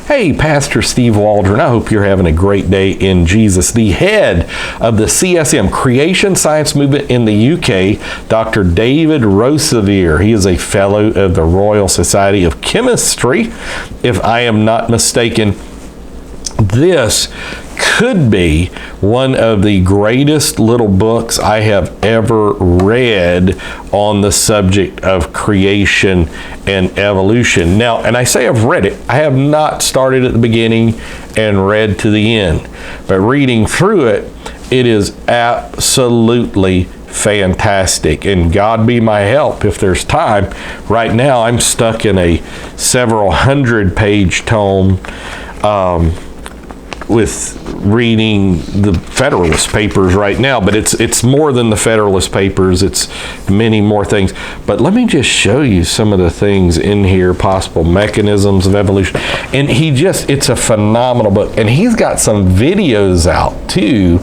Hey, Pastor Steve Waldron, I hope you're having a great day in Jesus. The head of the CSM, Creation Science Movement in the UK, Dr. David Rosevear. He is a fellow of the Royal Society of Chemistry, if I am not mistaken. This could be one of the greatest little books I have ever read on the subject of creation and evolution. Now, and I say I've read it, I have not started at the beginning and read to the end, but reading through it, it is absolutely fantastic, and God be my help if there's time. Right now, I'm stuck in a several hundred-page tome with reading the Federalist Papers right now, but it's more than the Federalist Papers. It's many more things. But let me just show you some of the things in here, possible mechanisms of evolution. And it's a phenomenal book. And he's got some videos out too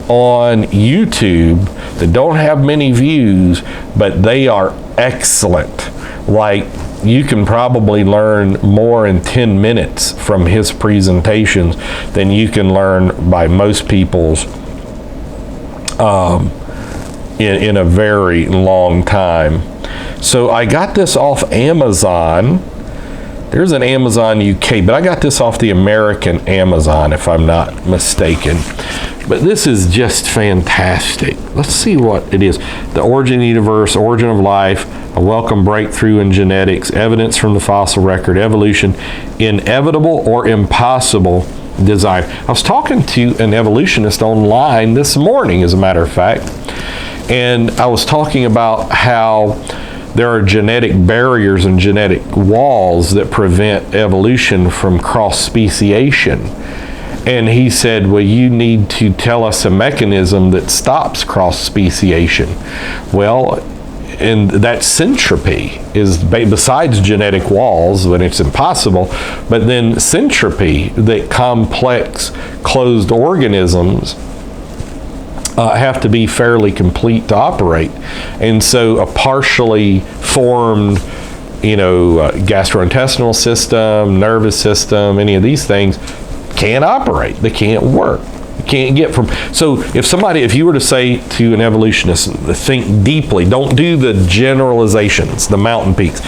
on YouTube that don't have many views, but they are excellent. Like, you can probably learn more in 10 minutes from his presentations than you can learn by most people's in a very long time. So I got this off Amazon. There's an Amazon UK, but I got this off the American Amazon, if I'm not mistaken. But this is just fantastic. Let's see what it is. The Origin of the Universe, Origin of Life, A Welcome Breakthrough in Genetics, Evidence from the Fossil Record, Evolution, Inevitable or Impossible Design. I was talking to an evolutionist online this morning, as a matter of fact, and I was talking about how there are genetic barriers and genetic walls that prevent evolution from cross-speciation. And he said, well, you need to tell us a mechanism that stops cross-speciation. Well, and that syntropy is, besides genetic walls, when it's impossible, but then syntropy, that complex closed organisms have to be fairly complete to operate. And so a partially formed, gastrointestinal system, nervous system, any of these things can't operate. They can't work. You can't get from. So if you were to say to an evolutionist, think deeply, don't do the generalizations, the mountain peaks,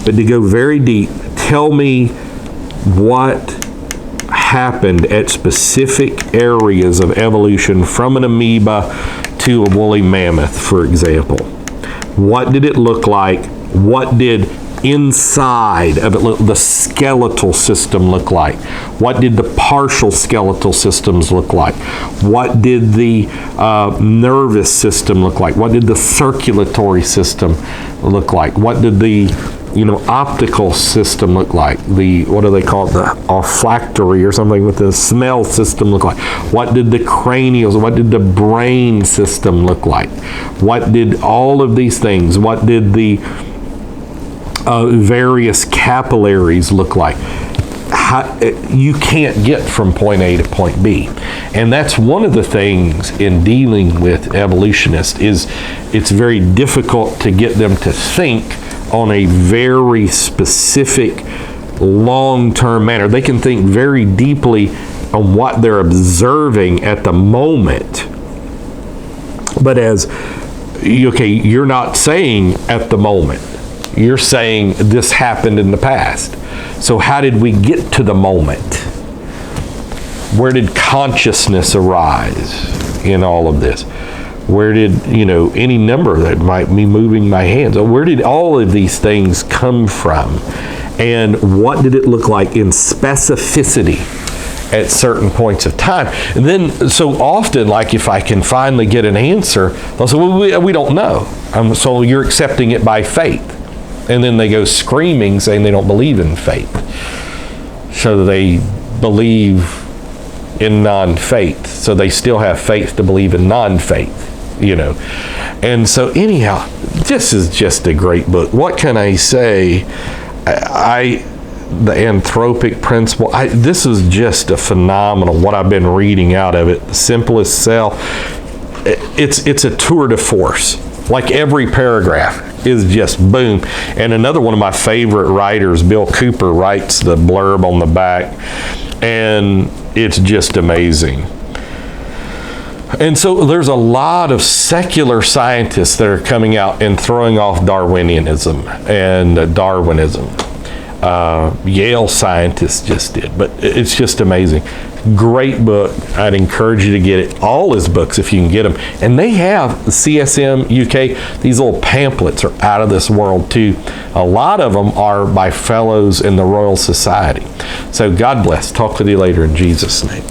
but to go very deep, tell me what happened at specific areas of evolution from an amoeba to a woolly mammoth, for example. What did it look like? What did inside of it the skeletal system look like? What did the partial skeletal systems look like? What did the nervous system look like? What did the circulatory system look like? What did the optical system look like? What do they call it? The olfactory or something with the smell system look like? What did the cranial, what did the brain system look like? What did all of these things, what did the various capillaries look like? You can't get from point A to point B. And that's one of the things in dealing with evolutionists is it's very difficult to get them to think on a very specific long-term manner. They can think very deeply on what they're observing at the moment. But you're not saying at the moment. You're saying this happened in the past. So how did we get to the moment? Where did consciousness arise in all of this? Where did, any number that might be moving my hands? Where did all of these things come from? And what did it look like in specificity at certain points of time? And then, so often, like if I can finally get an answer, they'll say, well, we don't know. So you're accepting it by faith. And then they go screaming saying they don't believe in faith. So they believe in non-faith. So they still have faith to believe in non-faith, And so anyhow, this is just a great book. What can I say? The anthropic principle, this is just a phenomenal, what I've been reading out of it. The simplest cell. It's a tour de force. Like every paragraph, is just boom. And another one of my favorite writers, Bill Cooper, writes the blurb on the back, and it's just amazing. And so there's a lot of secular scientists that are coming out and throwing off Darwinianism and Darwinism. Yale scientists just did, but it's just amazing. Great book. I'd encourage you to get it. All his books, if you can get them. And they have the CSM UK. These little pamphlets are out of this world too. A lot of them are by fellows in the Royal Society. So God bless. Talk with you later in Jesus' name.